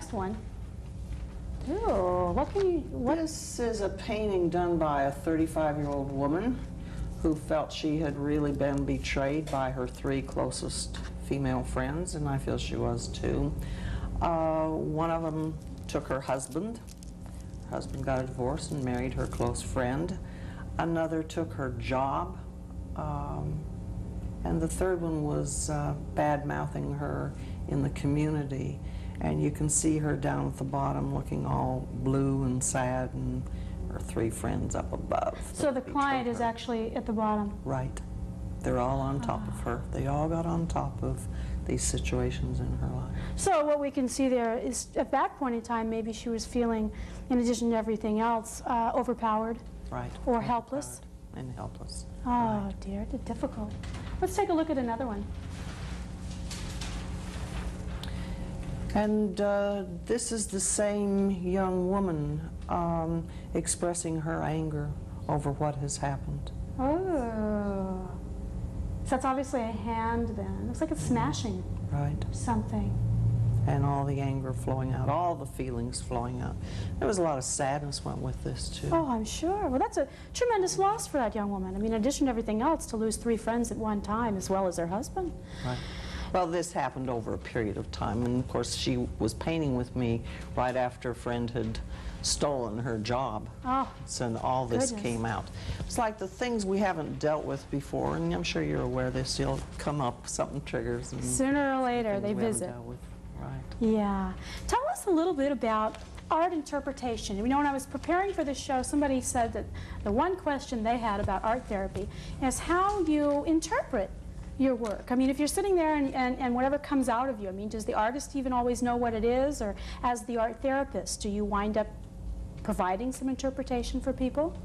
next one. Ooh, This is a painting done by a 35-year-old woman who felt she had really been betrayed by her 3 closest female friends, and I feel she was too. One of them took her husband. Her husband got a divorce and married her close friend. Another took her job. And the third one was bad-mouthing her in the community. And you can see her down at the bottom looking all blue and sad, and her 3 friends up above. So the client is actually at the bottom. Right. They're all on top of her. They all got on top of these situations in her life. So what we can see there is, at that point in time, maybe she was feeling, in addition to everything else, overpowered. Right. Or helpless. And helpless. Oh, right. Dear, it's difficult. Let's take a look at another one. And this is the same young woman expressing her anger over what has happened. Oh. So that's obviously a hand then. Looks like it's smashing Right. something. And all the anger flowing out, all the feelings flowing out. There was a lot of sadness went with this too. Oh, I'm sure. Well, that's a tremendous loss for that young woman. I mean, in addition to everything else, to lose 3 friends at one time, as well as her husband. Right. Well, this happened over a period of time, and of course she was painting with me right after a friend had stolen her job. Oh, So all this goodness. came out. It's like the things we haven't dealt with before, and I'm sure you're aware this, you'll come up, something triggers. And Sooner or later, things they we haven't visit. dealt with. Right. Yeah. Tell us a little bit about art interpretation. You know, when I was preparing for this show, somebody said that the one question they had about art therapy is how you interpret your work. I mean, if you're sitting there and whatever comes out of you, I mean, does the artist even always know what it is? Or as the art therapist, do you wind up providing some interpretation for people?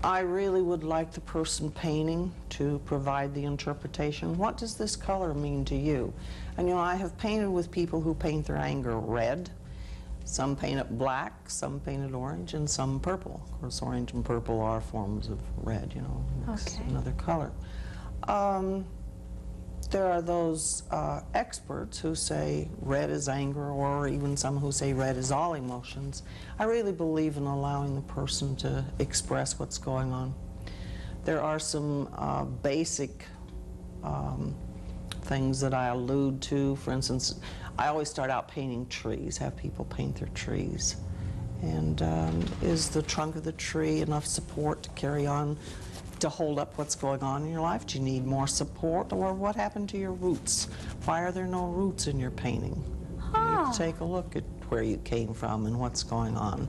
I really would like the person painting to provide the interpretation. What does this color mean to you? And you know, I have painted with people who paint their anger red. Some paint it black, some paint it orange, and some purple. Of course, orange and purple are forms of red, you know, it's Okay. another color. There are those experts who say red is anger, or even some who say red is all emotions. I really believe in allowing the person to express what's going on. There are some basic things that I allude to. For instance, I always start out painting trees, have people paint their trees. And is the trunk of the tree enough support to carry on, to hold up what's going on in your life? Do you need more support? Or what happened to your roots? Why are there no roots in your painting? You need to take a look at where you came from and what's going on.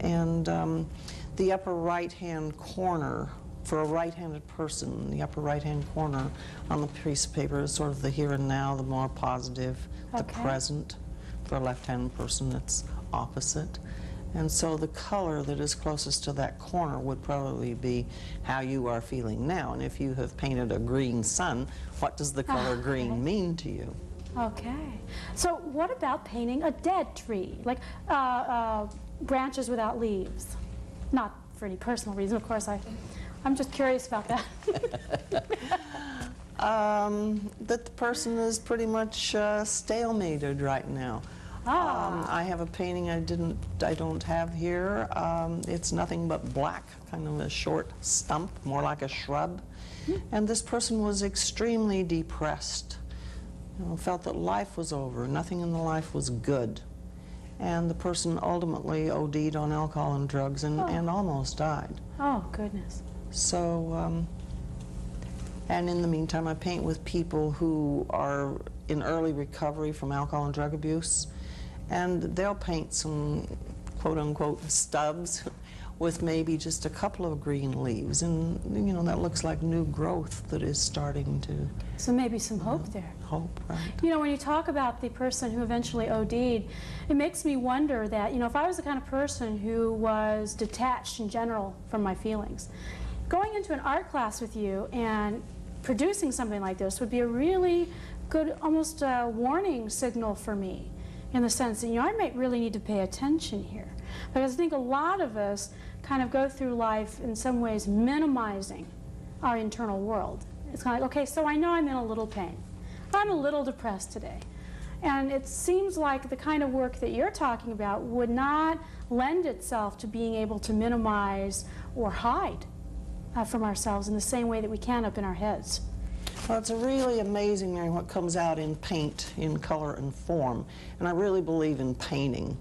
And the upper right-hand corner, for a right-handed person, the upper right-hand corner on the piece of paper is sort of the here and now, the more positive, the Okay. present. For a left-handed person, it's opposite. And so the color that is closest to that corner would probably be how you are feeling now. And if you have painted a green sun, what does the color green mean to you? Okay. So what about painting a dead tree, like branches without leaves? Not for any personal reason, of course. I'm just curious about that. That the person is pretty much stalemated right now. I have a painting I don't have here. It's nothing but black, kind of a short stump, more like a shrub. And this person was extremely depressed. You know, felt that life was over, nothing in the life was good. And the person ultimately OD'd on alcohol and drugs and almost died. Oh, goodness. So, and in the meantime, I paint with people who are in early recovery from alcohol and drug abuse, and they'll paint some quote-unquote stubs with maybe just a couple of green leaves, and you know, that looks like new growth that is starting to So maybe some hope there. hope, right? You know, when you talk about the person who eventually OD'd, it makes me wonder that, you know, if I was the kind of person who was detached in general from my feelings, going into an art class with you and producing something like this would be a really good, almost a warning signal for me, in the sense that, you know, I might really need to pay attention here. Because I think a lot of us kind of go through life in some ways minimizing our internal world. It's kind of like, okay, so I know I'm in a little pain. I'm a little depressed today. And it seems like the kind of work that you're talking about would not lend itself to being able to minimize or hide from ourselves in the same way that we can up in our heads. Well, it's really amazing, Mary, what comes out in paint, in color and form. And I really believe in painting.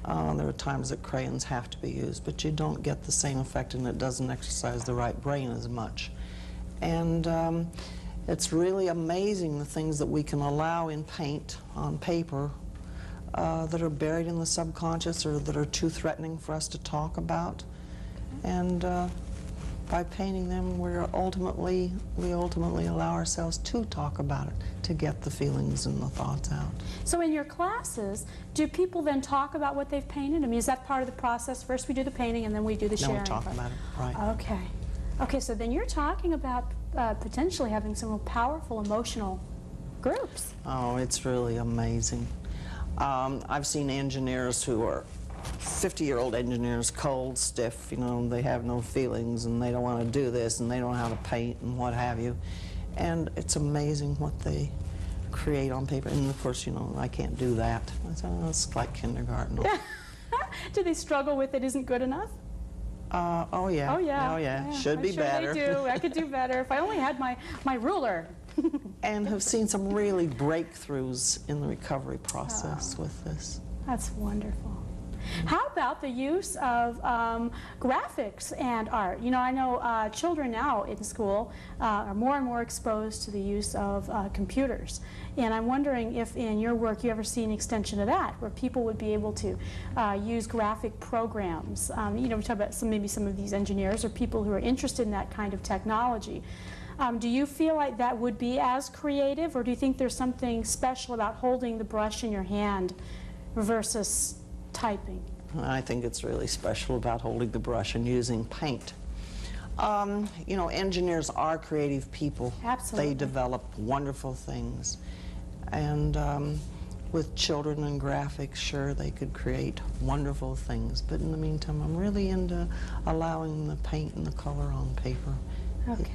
There are times that crayons have to be used, but you don't get the same effect, and it doesn't exercise the right brain as much. And it's really amazing the things that we can allow in paint on paper that are buried in the subconscious or that are too threatening for us to talk about. And by painting them, we ultimately allow ourselves to talk about it, to get the feelings and the thoughts out. So in your classes, do people then talk about what they've painted? I mean, is that part of the process? First we do the painting and then we do the sharing. Then we talk about it, right. Okay. Okay, so then you're talking about potentially having some real powerful emotional groups. Oh, it's really amazing. I've seen engineers who are 50-year-old engineers, cold, stiff, you know, they have no feelings and they don't want to do this and they don't know how to paint and what have you. And it's amazing what they create on paper. And of course, you know, I can't do that. It's like kindergarten. Do they struggle with it isn't good enough? Oh yeah. Oh yeah. Oh yeah. Should be better. I'm sure they do. I could do better if I only had my ruler. And have seen some really breakthroughs in the recovery process with this. That's wonderful. How about the use of graphics and art? You know, I know children now in school are more and more exposed to the use of computers. And I'm wondering if in your work you ever see an extension of that, where people would be able to use graphic programs. You know, we talk about maybe some of these engineers or people who are interested in that kind of technology. Do you feel like that would be as creative, or do you think there's something special about holding the brush in your hand versus typing? I think it's really special about holding the brush and using paint. You know, engineers are creative people. Absolutely. They develop wonderful things. And with children and graphics, sure, they could create wonderful things. But in the meantime, I'm really into allowing the paint and the color on paper. Okay.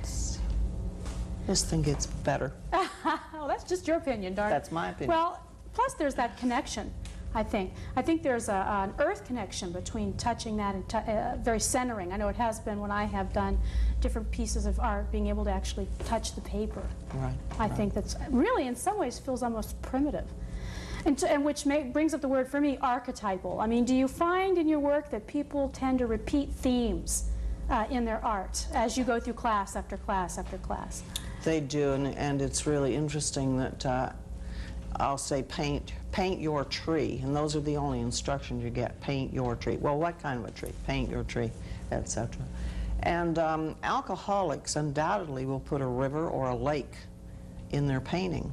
This thing gets better. Oh, that's just your opinion, darn it. That's my opinion. Well, plus there's that connection, I think. I think there's an earth connection between touching that and very centering. I know it has been when I have done different pieces of art, being able to actually touch the paper. Right. I think that's really, in some ways, feels almost primitive. And which brings up the word for me, archetypal. I mean, do you find in your work that people tend to repeat themes in their art as you go through class after class after class? They do, and it's really interesting that I'll say paint your tree, and those are the only instructions you get, paint your tree. Well, what kind of a tree? Paint your tree, etc. And alcoholics undoubtedly will put a river or a lake in their painting.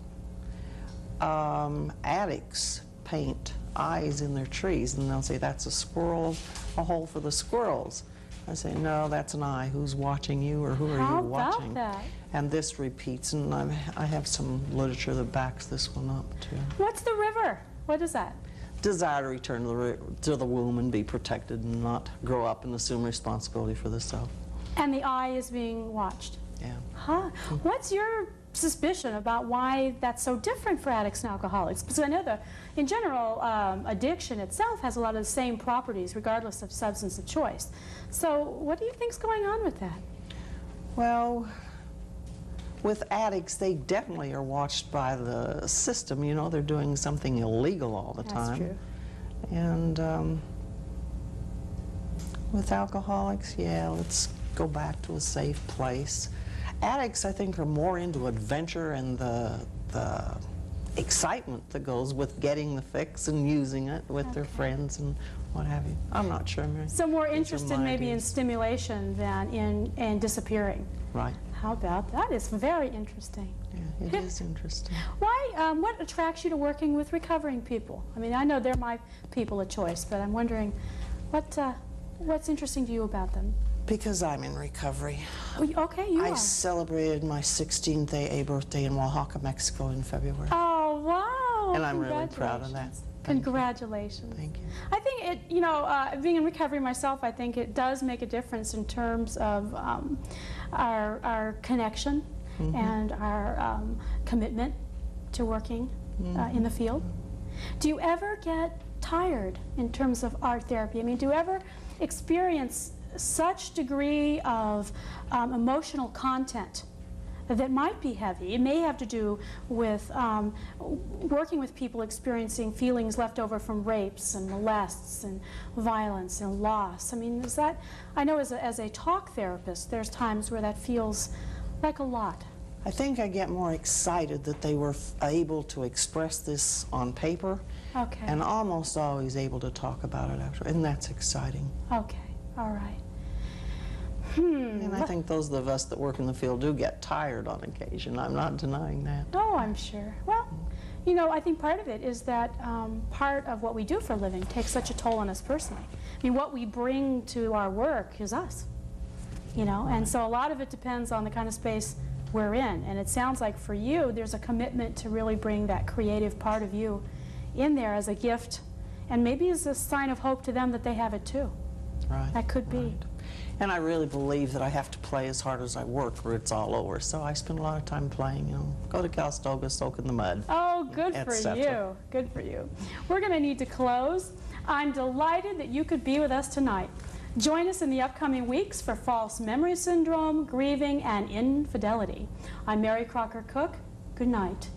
Addicts paint eyes in their trees, and they'll say, that's a squirrel, a hole for the squirrels. I say, no, that's an eye. Who's watching you, or who are you watching? How about that? And this repeats, and I have some literature that backs this one up, too. What's the river? What is that? Desire to return to the womb and be protected and not grow up and assume responsibility for the self. And the eye is being watched. Yeah. Huh. What's your suspicion about why that's so different for addicts and alcoholics? Because I know in general, addiction itself has a lot of the same properties regardless of substance of choice. So what do you think's going on with that? Well, with addicts, they definitely are watched by the system. You know, they're doing something illegal all the time. That's true. And with alcoholics, yeah, let's go back to a safe place. Addicts, I think, are more into adventure and the excitement that goes with getting the fix and using it with their friends and what have you. I'm not sure, Mary. So more interested maybe in stimulation than in disappearing. Right. How about that? Is very interesting. Yeah, it is interesting. Why? What attracts you to working with recovering people? I mean, I know they're my people of choice, but I'm wondering what's interesting to you about them? Because I'm in recovery. Okay, you are. I celebrated my 16th AA birthday in Oaxaca, Mexico in February. Oh, wow. And I'm really proud of that. Congratulations. Thank you. I think it, you know, being in recovery myself, I think it does make a difference in terms of our connection and our commitment to working in the field? Do you ever get tired in terms of art therapy? I mean, do you ever experience such degree of emotional content that might be heavy? It may have to do with working with people experiencing feelings left over from rapes and molests and violence and loss. I mean, is that, I know as a talk therapist, there's times where that feels like a lot. I think I get more excited that they were able to express this on paper, Okay. and almost always able to talk about it after, and that's exciting. Okay. All right. And I think those of us that work in the field do get tired on occasion. I'm not denying that. Oh, I'm sure. Well, you know, I think part of it is that part of what we do for a living takes such a toll on us personally. I mean, what we bring to our work is us, you know, and so a lot of it depends on the kind of space we're in. And it sounds like for you, there's a commitment to really bring that creative part of you in there as a gift, and maybe as a sign of hope to them that they have it too. Right. That could be. Right. And I really believe that I have to play as hard as I work or it's all over. So I spend a lot of time playing, you know, go to Calistoga, soak in the mud. Oh, good for etc. you. Good for you. We're going to need to close. I'm delighted that you could be with us tonight. Join us in the upcoming weeks for false memory syndrome, grieving, and infidelity. I'm Mary Crocker Cook. Good night.